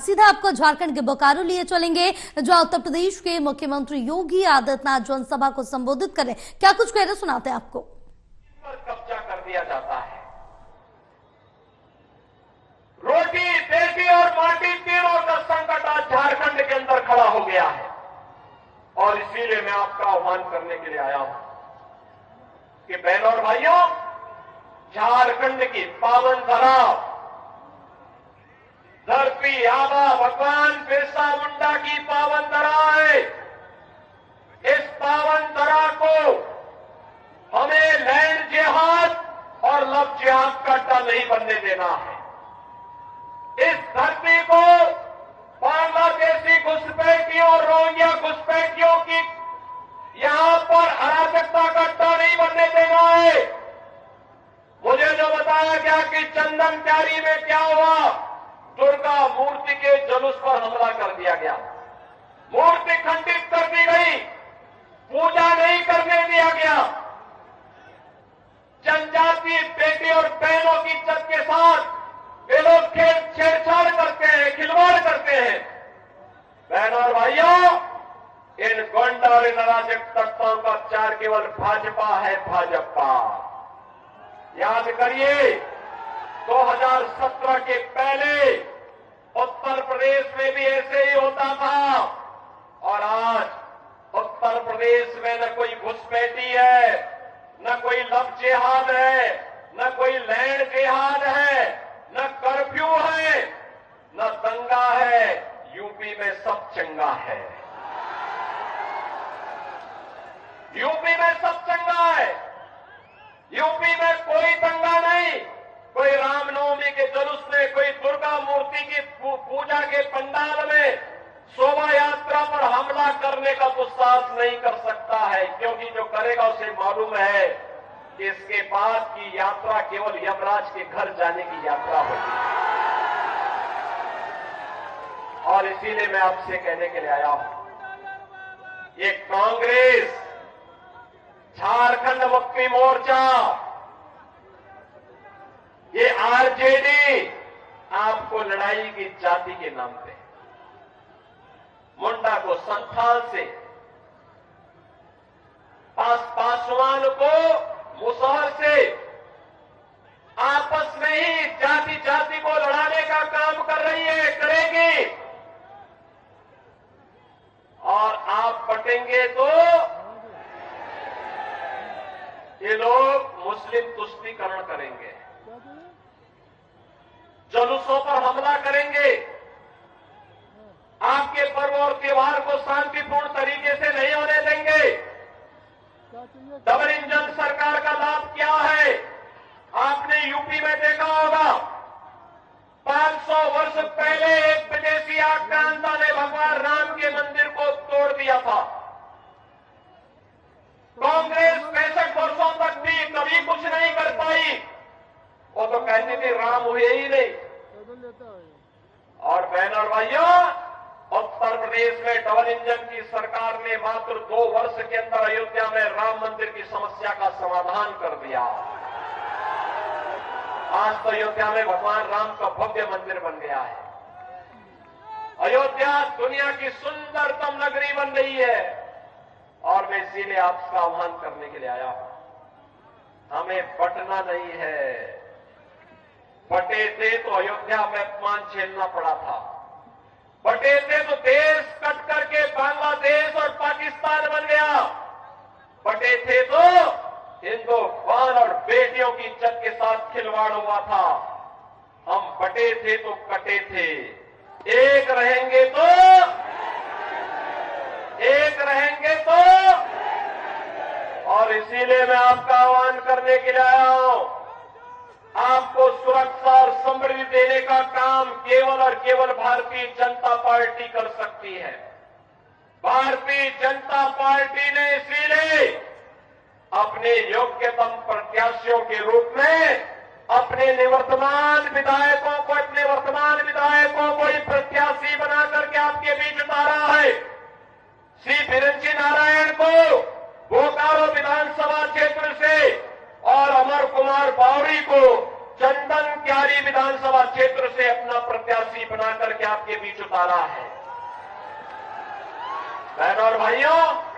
सीधा आपको झारखंड के बोकारो लिए चलेंगे, जहां उत्तर प्रदेश के मुख्यमंत्री योगी आदित्यनाथ जनसभा को संबोधित करें। क्या कुछ कह रहे सुनाते हैं आपको। कब्जा कर दिया जाता है। रोटी, बेटी और माटी तीनों का संकट आज झारखंड के अंदर खड़ा हो गया है और इसीलिए मैं आपका आह्वान करने के लिए आया हूं कि बहनों और भाइयों, झारखंड की पावन धरा, धरती आबा भगवान बिरसा मुंडा की पावन धरा है। इस पावन धरा को हमें लैंड जिहाद और लव जिहाद का अड्डा नहीं बनने देना है। इस धरती को बांग्लादेशी घुसपैठियों, रोहिंग्या घुसपैठियों की यहां पर अराजकता का अड्डा नहीं बनने देना है। मुझे जो बताया गया कि चंदन क्यारी में क्या हुआ, दुर्गा मूर्ति के जुलूस पर हमला कर दिया गया, मूर्ति खंडित कर दी गई, पूजा नहीं करने दिया गया। जनजातीय बेटी और बहनों की इज्जत के साथ ये लोग छेड़छाड़ करते हैं, खिलवाड़ करते हैं। बहनों और भाइयों, इन गोंडा और इन अराजक तत्वों का चार केवल भाजपा है, भाजपा। याद करिए, 2017 के पहले उत्तर प्रदेश में भी ऐसे ही होता था और आज उत्तर प्रदेश में न कोई घुसपैठी है, न कोई लव जिहाद है, न कोई लैंड जिहाद है, न कर्फ्यू है, न दंगा है। यूपी में सब चंगा है, यूपी में सब चंगा है। यूपी में कोई दंगा नहीं, कोई रामनवमी के जुलूस में, कोई दुर्गा मूर्ति की पूजा के पंडाल में शोभा यात्रा पर हमला करने का दुस्साहस नहीं कर सकता है, क्योंकि जो करेगा उसे मालूम है कि इसके बाद की यात्रा केवल यमराज के घर जाने की यात्रा होगी। और इसीलिए मैं आपसे कहने के लिए आया हूं, ये कांग्रेस, झारखंड मुक्ति मोर्चा, ये आरजेडी आपको लड़ाई की जाति के नाम पे, मुंडा को संथाल से, पासवान को मुसहर से आपस में ही जाति जाति को लड़ाने का काम कर रही है, करेगी। और आप बटेंगे तो ये लोग मुस्लिम तुष्टीकरण करेंगे, जुलूसों पर हमला करेंगे, आपके पर्व और त्योहार को शांतिपूर्ण तरीके से नहीं होने देंगे। डबल इंजन सरकार का लाभ क्या है, आपने यूपी में देखा होगा। 500 वर्ष पहले एक विदेशी आक्रांता ने भगवान राम के मंदिर को तोड़ दिया था। कांग्रेस 65 वर्षों तक भी कभी कुछ नहीं कर पाई। वो तो कहती थी राम हुए ही नहीं। और बहनों और भाइयों, उत्तर प्रदेश में डबल इंजन की सरकार ने मात्र 2 वर्ष के अंदर अयोध्या में राम मंदिर की समस्या का समाधान कर दिया। आज तो अयोध्या में भगवान राम का भव्य मंदिर बन गया है। अयोध्या दुनिया की सुंदरतम नगरी बन रही है। और मैं इसीलिए आपका आह्वान करने के लिए आया हूं, हमें बटना नहीं है। बटे थे तो अयोध्या में अपमान झेलना पड़ा था, बटे थे तो देश कट करके बांग्लादेश और पाकिस्तान बन गया, बटे थे तो हिंदुस्तान और बेटियों की इज्जत के साथ खिलवाड़ हुआ था। हम बटे थे तो कटे थे, एक रहेंगे तो, एक रहेंगे तो। और इसीलिए मैं आपका आह्वान करने के लिए आया हूं, आपको सुरक्षा और समृद्धि देने का काम केवल और केवल भारतीय जनता पार्टी कर सकती है। भारतीय जनता पार्टी ने इसीलिए अपने योग्यतम प्रत्याशियों के रूप में अपने निवर्तमान विधायकों को ही प्रत्याशी बना करके आपके बीच उतारा है। श्री बिरंची नारायण को बोकारो विधानसभा क्षेत्र से और अमर कुमार बावरी को चंदन क्यारी विधानसभा क्षेत्र से अपना प्रत्याशी बना करके आपके बीच बीच उतारा है। बहनों और भाइयों,